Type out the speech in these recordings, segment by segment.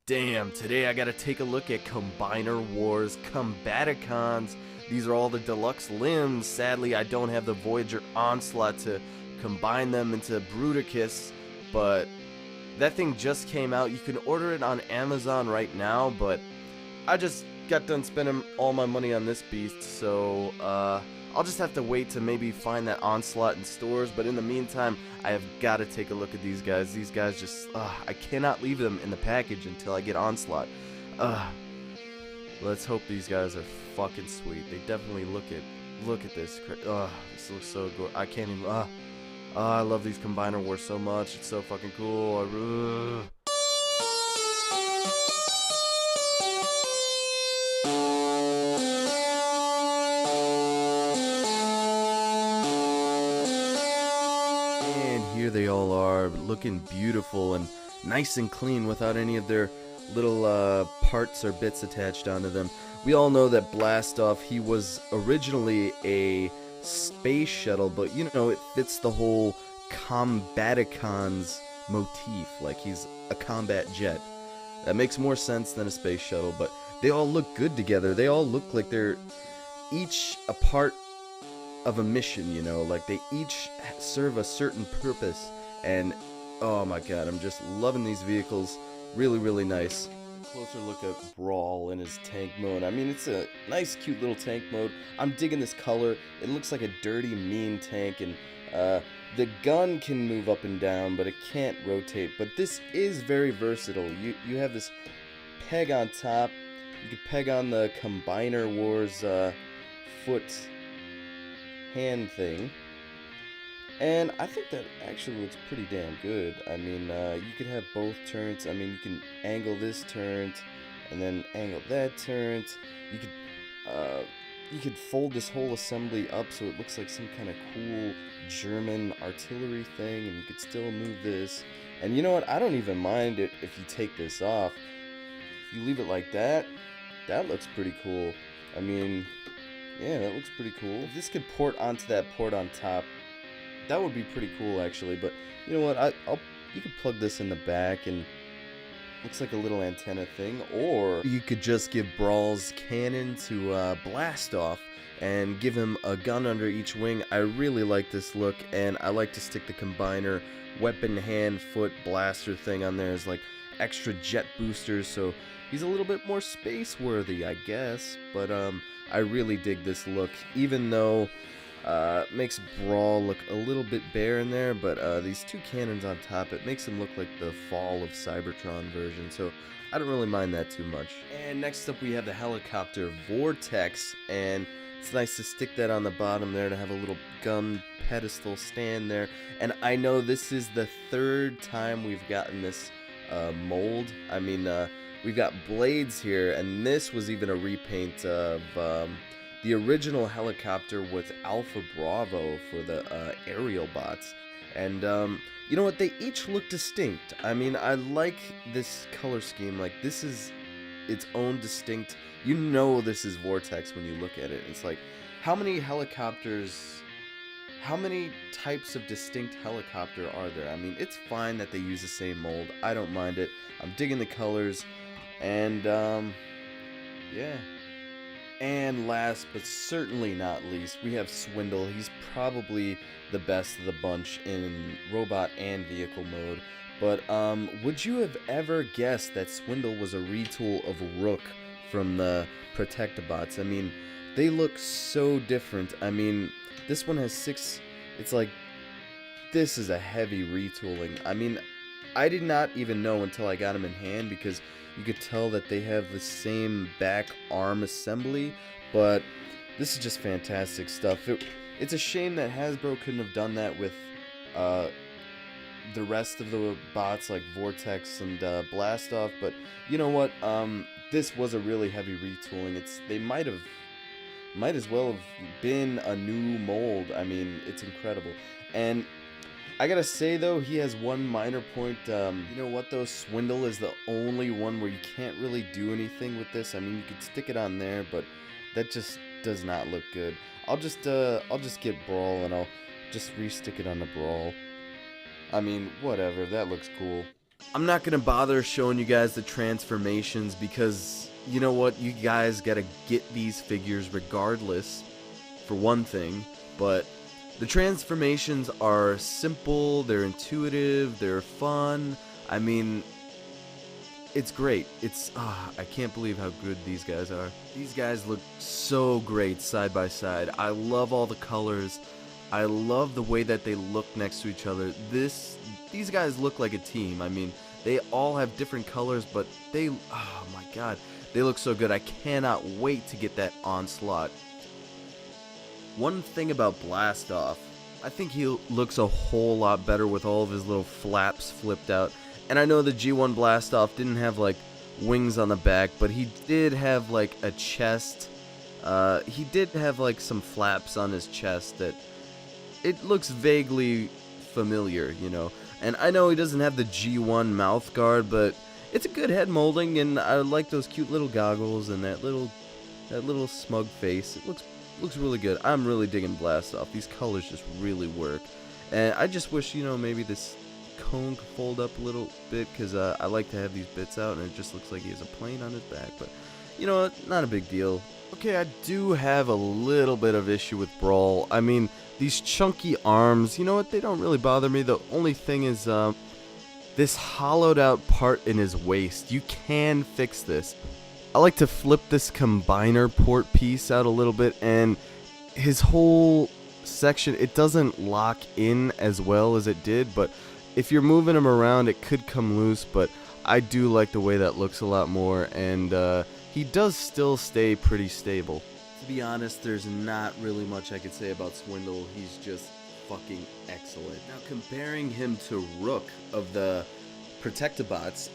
Damn, today I gotta take a look at Combiner Wars Combaticons. These are all the deluxe limbs. Sadly, I don't have the Voyager Onslaught to combine them into Bruticus, but that thing just came out. You can order it on Amazon right now, but I just got done spending all my money on this beast, so I'll just have to wait to maybe find that Onslaught in stores. But in the meantime, I have got to take a look at these guys. These guys just, I cannot leave them in the package until I get Onslaught. Let's hope these guys are fucking sweet. They definitely look at this. This looks so good. I can't even. I love these Combiner Wars so much. It's so fucking cool. And here they all are, looking beautiful and nice and clean without any of their little parts or bits attached onto them. We all know that Blastoff, he was originally a space shuttle, but you know, it fits the whole Combaticons motif, like he's a combat jet. That makes more sense than a space shuttle, but they all look good together. They all look like they're each a part of a mission, you know, like they each serve a certain purpose. And oh my god, I'm just loving these vehicles. Really nice. Closer look at Brawl in his tank mode. I mean, it's a nice cute little tank mode. I'm digging this color. It looks like a dirty mean tank, and the gun can move up and down, but it can't rotate. But this is very versatile. You have this peg on top. You can peg on the Combiner Wars foot hand thing, and I think that actually looks pretty damn good. I mean, you could have both turrets. I mean, you can angle this turret and then angle that turret. You could fold this whole assembly up so it looks like some kind of cool German artillery thing, and you could still move this. And you know what? I don't even mind it if you take this off. If you leave it like that, that looks pretty cool. I mean, yeah, that looks pretty cool. If this could port onto that port on top, that would be pretty cool actually. But you know what? You could plug this in the back and looks like a little antenna thing, or you could just give Brawl's cannon to Blastoff and give him a gun under each wing. I really like this look, and I like to stick the Combiner weapon hand foot blaster thing on there as like extra jet boosters, so he's a little bit more space worthy, I guess. But I really dig this look, even though it makes Brawl look a little bit bare in there, but these two cannons on top, it makes him look like the Fall of Cybertron version, so I don't really mind that too much. And next up we have the helicopter Vortex, and it's nice to stick that on the bottom there to have a little gun pedestal stand there. And I know this is the third time we've gotten this mold. I mean, we've got blades here, and this was even a repaint of the original helicopter with Alpha Bravo for the aerial bots. And you know what, they each look distinct. I mean, I like this color scheme. Like, this is its own distinct, you know, this is Vortex when you look at it. It's like, how many helicopters, how many types of distinct helicopter are there? I mean, it's fine that they use the same mold. I don't mind it. I'm digging the colors. And yeah. And last but certainly not least, we have Swindle. He's probably the best of the bunch in robot and vehicle mode. But would you have ever guessed that Swindle was a retool of Rook from the Protectobots? I mean, they look so different. I mean, this one has 6, it's like, this is a heavy retooling. I mean, I did not even know until I got him in hand, because you could tell that they have the same back arm assembly, but this is just fantastic stuff. It's a shame that Hasbro couldn't have done that with the rest of the bots like Vortex and Blastoff, but you know what? This was a really heavy retooling. They might as well have been a new mold. I mean, it's incredible. And I gotta say though, he has one minor point. You know what though? Swindle is the only one where you can't really do anything with this. I mean, you could stick it on there, but that just does not look good. I'll just get Brawl and I'll just re-stick it on the Brawl. I mean, whatever. That looks cool. I'm not gonna bother showing you guys the transformations because you know what, you guys gotta get these figures regardless, for one thing. But the transformations are simple, they're intuitive, they're fun. I mean, it's great. I can't believe how good these guys are. These guys look so great side by side. I love all the colors. I love the way that they look next to each other. These guys look like a team. I mean, they all have different colors, but oh my god, they look so good. I cannot wait to get that Onslaught. One thing about Blastoff, I think he looks a whole lot better with all of his little flaps flipped out. And I know the G1 Blastoff didn't have like wings on the back, but he did have like a chest. He did have like some flaps on his chest that it looks vaguely familiar, you know. And I know he doesn't have the G1 mouth guard, but it's a good head molding, and I like those cute little goggles and that little smug face. It looks really good. I'm really digging Blastoff. These colors just really work. And I just wish, you know, maybe this cone could fold up a little bit, because I like to have these bits out, and it just looks like he has a plane on his back. But, you know what? Not a big deal. Okay, I do have a little bit of issue with Brawl. I mean, these chunky arms, you know what? They don't really bother me. The only thing is this hollowed out part in his waist. You can fix this. I like to flip this combiner port piece out a little bit, and his whole section, it doesn't lock in as well as it did, but if you're moving him around, it could come loose. But I do like the way that looks a lot more, and he does still stay pretty stable. To be honest, there's not really much I could say about Swindle. He's just fucking excellent. Now, comparing him to Rook of the Protectobots,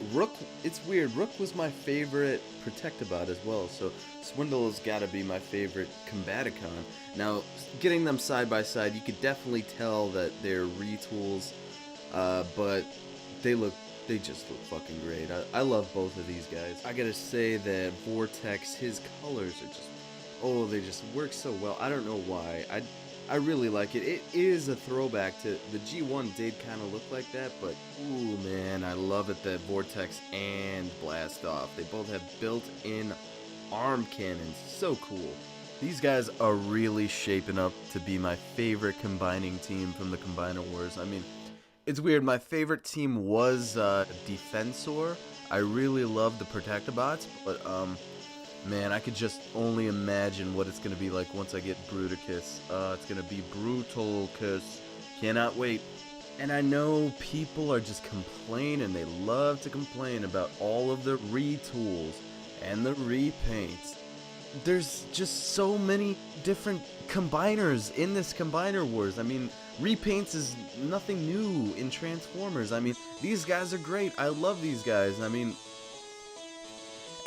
it's weird, Rook was my favorite Protectobot as well, so Swindle has got to be my favorite Combaticon. Now, getting them side by side, you could definitely tell that they're retools, but they just look fucking great. I love both of these guys. I gotta say that Vortex, his colors are just, oh, they just work so well. I don't know why. I really like it. It is a throwback to the G1 did kind of look like that, but ooh man, I love it that Vortex and Blastoff, they both have built-in arm cannons. So cool. These guys are really shaping up to be my favorite combining team from the Combiner Wars. I mean, it's weird, my favorite team was Defensor. I really love the Protectobots, but man, I could just only imagine what it's going to be like once I get Bruticus. It's going to be Brutalcus. Cannot wait. And I know people are just complaining, they love to complain about all of the retools and the repaints. There's just so many different combiners in this Combiner Wars. I mean, repaints is nothing new in Transformers. I mean, these guys are great. I love these guys. I mean,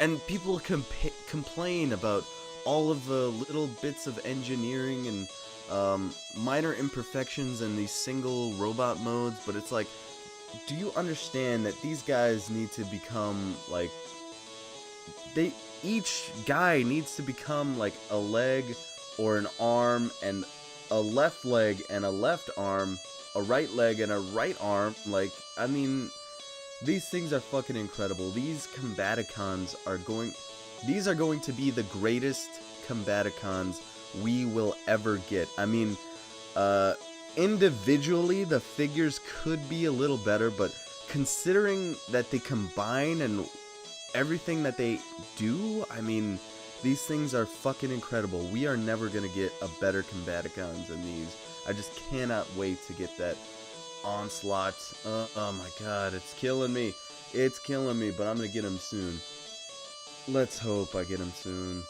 and people complain about all of the little bits of engineering and minor imperfections in these single robot modes, but it's like, do you understand that these guys need to become like, each guy needs to become like a leg or an arm, and a left leg and a left arm, a right leg and a right arm. Like, I mean, these things are fucking incredible. These Combaticons are going to be the greatest Combaticons we will ever get. I mean, individually the figures could be a little better, but considering that they combine and everything that they do, I mean, these things are fucking incredible. We are never gonna get a better Combaticons than these. I just cannot wait to get that Onslaught. Oh my god, it's killing me. It's killing me, but I'm gonna get him soon. Let's hope I get him soon.